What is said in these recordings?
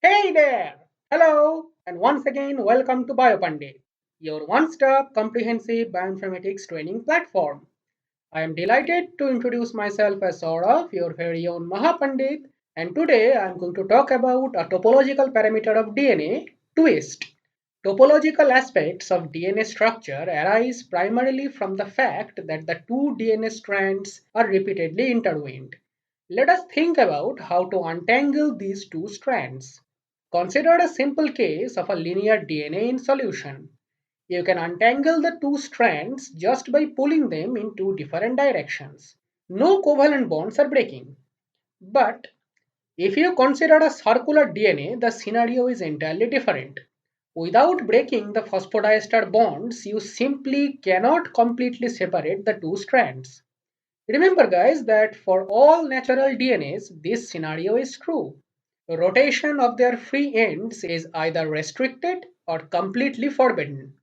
Hey there! Hello, and once again, welcome to BioPandit, your one stop comprehensive bioinformatics training platform. I am delighted to introduce myself as Saurav, your very own Mahapandit, and today I am going to talk about a topological parameter of DNA, twist. Topological aspects of DNA structure arise primarily from the fact that the two DNA strands are repeatedly intertwined. Let us think about how to untangle these two strands. Consider a simple case of a linear DNA in solution. You can untangle the two strands just by pulling them in two different directions. No covalent bonds are breaking. But if you consider a circular DNA, the scenario is entirely different. Without breaking the phosphodiester bonds, you simply cannot completely separate the two strands. Remember, guys, that for all natural DNAs, this scenario is true. Rotation of their free ends is either restricted or completely forbidden.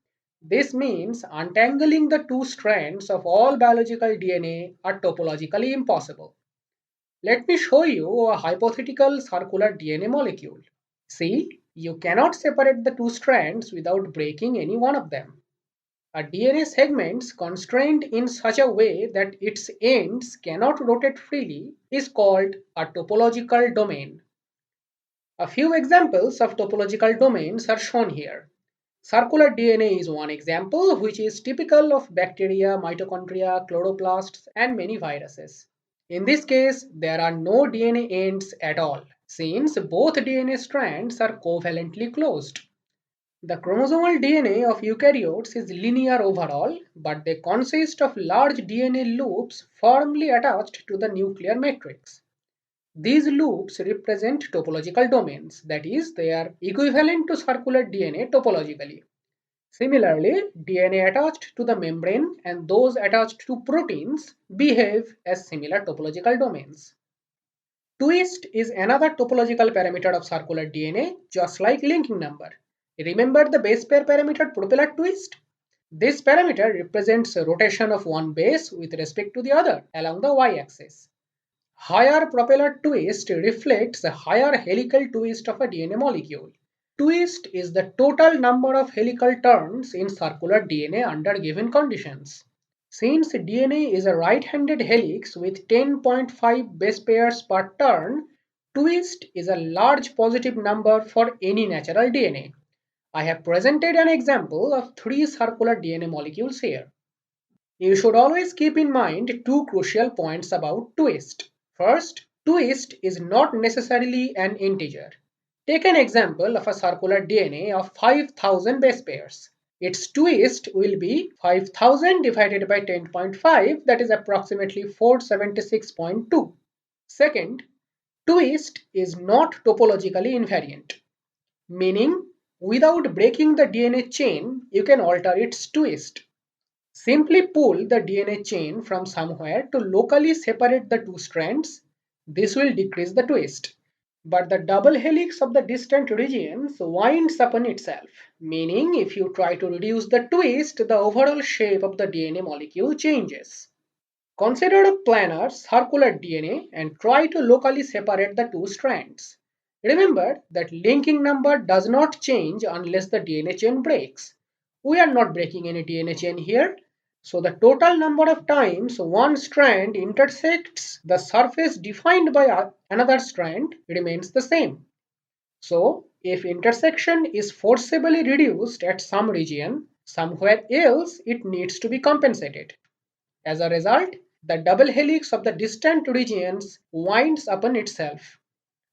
This means untangling the two strands of all biological DNA are topologically impossible. Let me show you a hypothetical circular DNA molecule. See, you cannot separate the two strands without breaking any one of them. A DNA segment constrained in such a way that its ends cannot rotate freely is called a topological domain. A few examples of topological domains are shown here. Circular DNA is one example, which is typical of bacteria, mitochondria, chloroplasts, and many viruses. In this case, there are no DNA ends at all, since both DNA strands are covalently closed. The chromosomal DNA of eukaryotes is linear overall, but they consist of large DNA loops firmly attached to the nuclear matrix. These loops represent topological domains, that is, they are equivalent to circular DNA topologically. Similarly, DNA attached to the membrane and those attached to proteins behave as similar topological domains. Twist is another topological parameter of circular DNA, just like linking number. Remember the base pair parameter propeller twist? This parameter represents a rotation of one base with respect to the other along the y-axis. Higher propeller twist reflects a higher helical twist of a DNA molecule. Twist is the total number of helical turns in circular DNA under given conditions. Since DNA is a right-handed helix with 10.5 base pairs per turn, twist is a large positive number for any natural DNA. I have presented an example of three circular DNA molecules here. You should always keep in mind two crucial points about twist. First, twist is not necessarily an integer. Take an example of a circular DNA of 5000 base pairs. Its twist will be 5000 divided by 10.5, that is approximately 476.2. Second, twist is not topologically invariant, meaning without breaking the DNA chain, you can alter its twist. Simply pull the DNA chain from somewhere to locally separate the two strands. This will decrease the twist. But the double helix of the distant regions winds upon itself, meaning if you try to reduce the twist, the overall shape of the DNA molecule changes. Consider a planar circular DNA and try to locally separate the two strands. Remember that linking number does not change unless the DNA chain breaks. We are not breaking any DNA chain here, so the total number of times one strand intersects the surface defined by another strand remains the same. So, if intersection is forcibly reduced at some region, somewhere else it needs to be compensated. As a result, the double helix of the distant regions winds upon itself.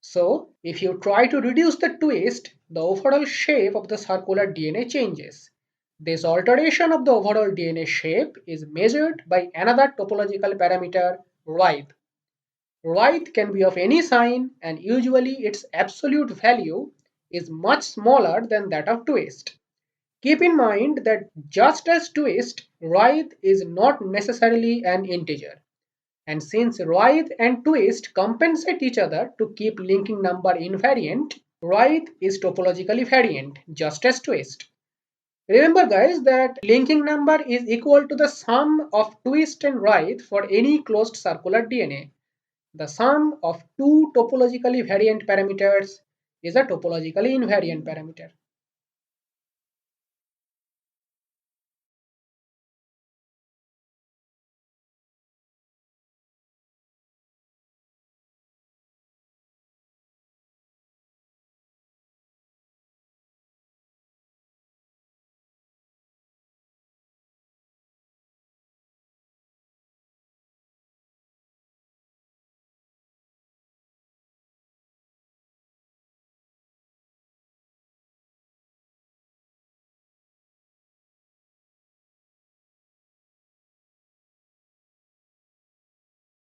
So, if you try to reduce the twist, the overall shape of the circular DNA changes. This alteration of the overall DNA shape is measured by another topological parameter, writhe. Writhe can be of any sign, and usually its absolute value is much smaller than that of twist. Keep in mind that just as twist, writhe is not necessarily an integer. And since writhe and twist compensate each other to keep linking number invariant, writhe is topologically variant, just as twist. Remember guys that linking number is equal to the sum of twist and writhe for any closed circular DNA. The sum of two topologically variant parameters is a topologically invariant parameter.